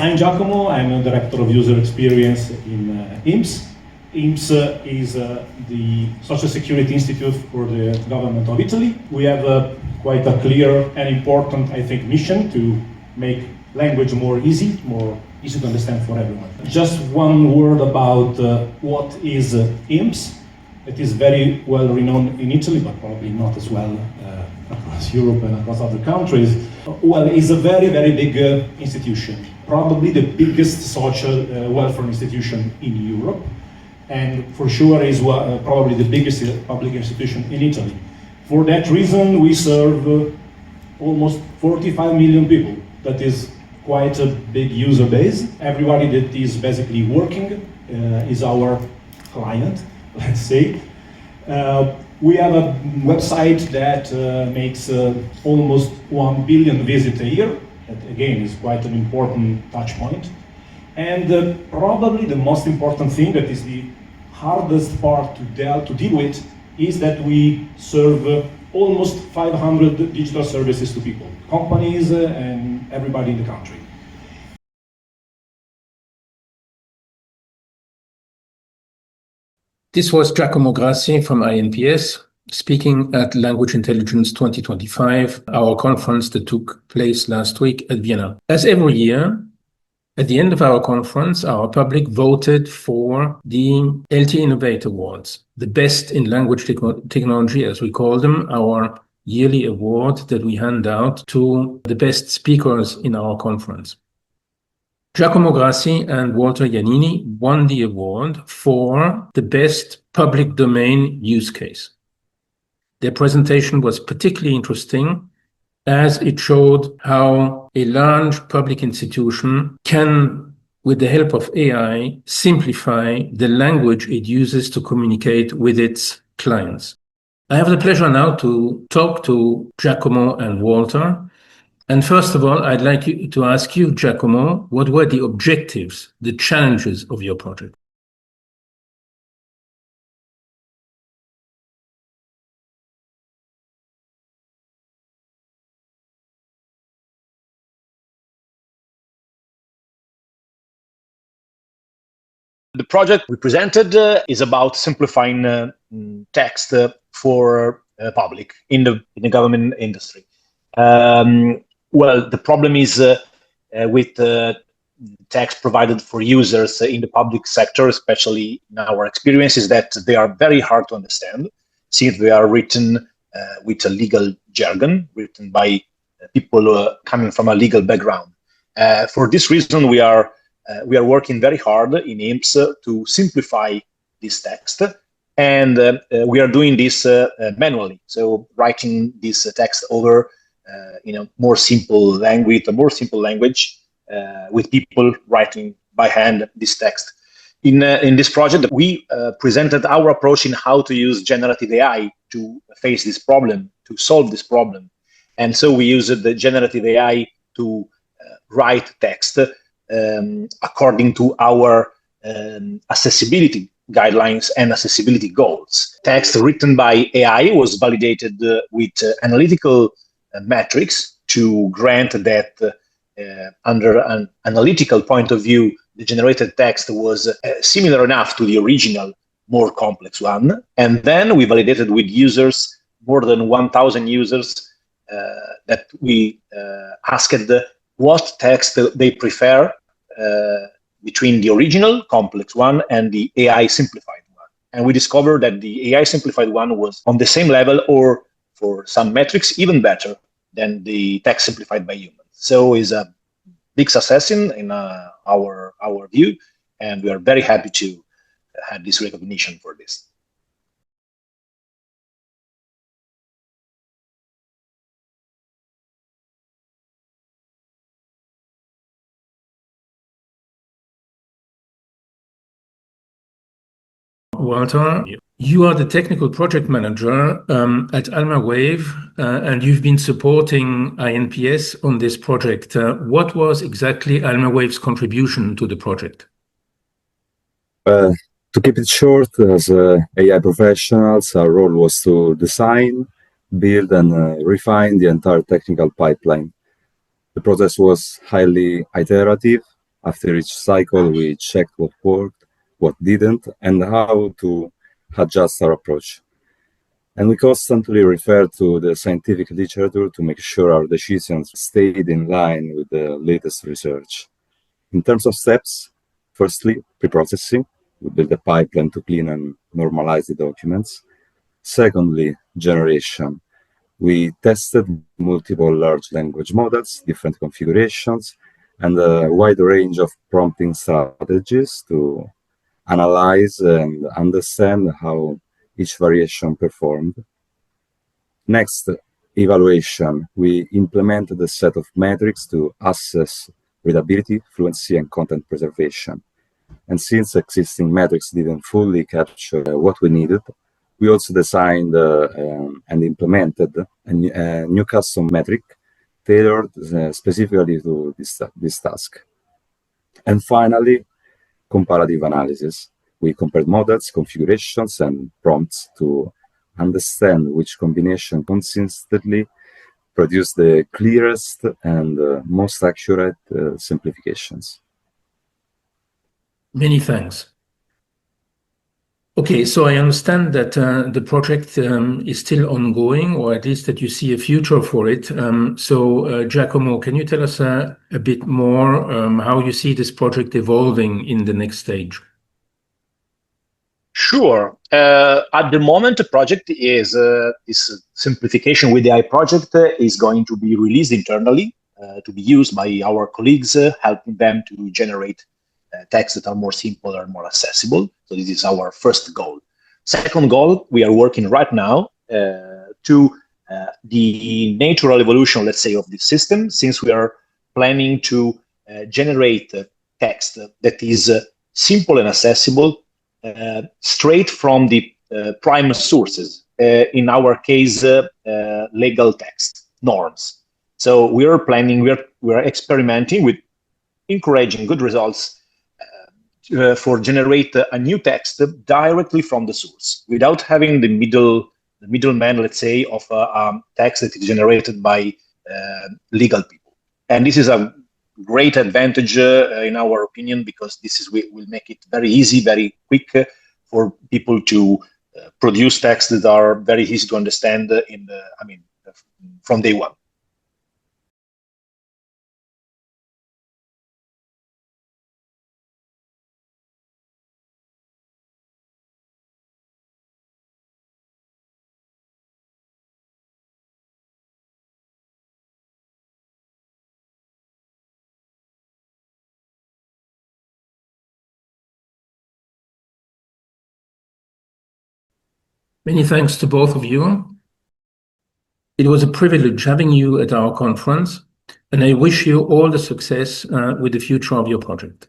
I'm Giacomo. I'm a Director of User Experience in INPS. INPS is the Social Security Institute for the Government of Italy. We have quite a clear and important, I think, mission to make language more easy to understand for everyone. Just one word about what is INPS. It is very well renowned in Italy, but probably not as well across Europe and across other countries. Well, it's a very, very big institution, probably the biggest social welfare institution in Europe, and for sure is probably the biggest public institution in Italy. For that reason, we serve almost 45 million people. That is quite a big user base. Everybody that is basically working is our client, let's say. We have a website that makes almost 1 billion visits a year. That again is quite an important touch point. And probably the most important thing, that is the hardest part to deal with, is that we serve almost 500 digital services to people, companies and everybody in the country. This was Giacomo Grassi from INPS speaking at Language Intelligence 2025, our conference that took place last week at Vienna. As every year, at the end of our conference, our public voted for the LT-Innovate Awards, the best in language technology, as we call them, our yearly award that we hand out to the best speakers in our conference. Giacomo Grassi and Walter Iannini won the award for the best public domain use case. Their presentation was particularly interesting as it showed how a large public institution can, with the help of AI, simplify the language it uses to communicate with its clients. I have the pleasure now to talk to Giacomo and Walter. And first of all, I'd like to ask you, Giacomo, what were the objectives, the challenges of your project? The project we presented is about simplifying text for public in the government industry. Well, the problem is with text provided for users in the public sector, especially in our experience, is that they are very hard to understand, since they are written with a legal jargon, written by people coming from a legal background. For this reason, we are working very hard in INPS to simplify this text, and we are doing this manually. So writing this text over more simple language, with people writing by hand this text. In this project, we presented our approach in how to use generative AI to face this problem, to solve this problem. And so we used the generative AI to write text according to our accessibility guidelines and accessibility goals. Text written by AI was validated with analytical metrics to grant that under an analytical point of view, the generated text was similar enough to the original, more complex one. And then we validated with users, more than 1,000 users, that we asked what text they prefer between the original complex one and the AI simplified one. And we discovered that the AI simplified one was on the same level, or for some metrics, even better than the text simplified by humans. So it's a big success in our view, and we are very happy to have this recognition for this. Walter, you are the technical project manager at Almawave, and you've been supporting INPS on this project. What was exactly Almawave's contribution to the project? To keep it short, as AI professionals, our role was to design, build, and refine the entire technical pipeline. The process was highly iterative, After each cycle, we checked what worked, what didn't, and how to adjust our approach. And we constantly refer to the scientific literature to make sure our decisions stayed in line with the latest research. In terms of steps, firstly, pre-processing. We build a pipeline to clean and normalize the documents. Secondly, generation. We tested multiple large language models, different configurations, and a wide range of prompting strategies to analyze and understand how each variation performed. Next, evaluation. We implemented a set of metrics to assess readability, fluency, and content preservation. And since existing metrics didn't fully capture what we needed, we also designed and implemented a new custom metric tailored specifically to this task. And finally, comparative analysis. We compared models, configurations, and prompts to understand which combination consistently produced the clearest and most accurate simplifications. Many thanks. Okay, so I understand that the project is still ongoing, or at least that you see a future for it. Giacomo, can you tell us a bit more how you see this project evolving in the next stage? Sure. At the moment, the project is this simplification with the AI project is going to be released internally to be used by our colleagues, helping them to generate texts that are more simple and more accessible. So this is our first goal. Second goal, we are working right now to the natural evolution, let's say, of the system, since we are planning to generate text that is simple and accessible straight from the prime sources, in our case, legal text norms. So we are planning, we are experimenting with encouraging good results for generate a new text directly from the source without having the middleman, let's say, of a text that is generated by legal people. And this is a great advantage in our opinion, because this will make it very easy, very quick for people to produce texts that are very easy to understand from day one. Many thanks to both of you. It was a privilege having you at our conference, and I wish you all the success with the future of your project.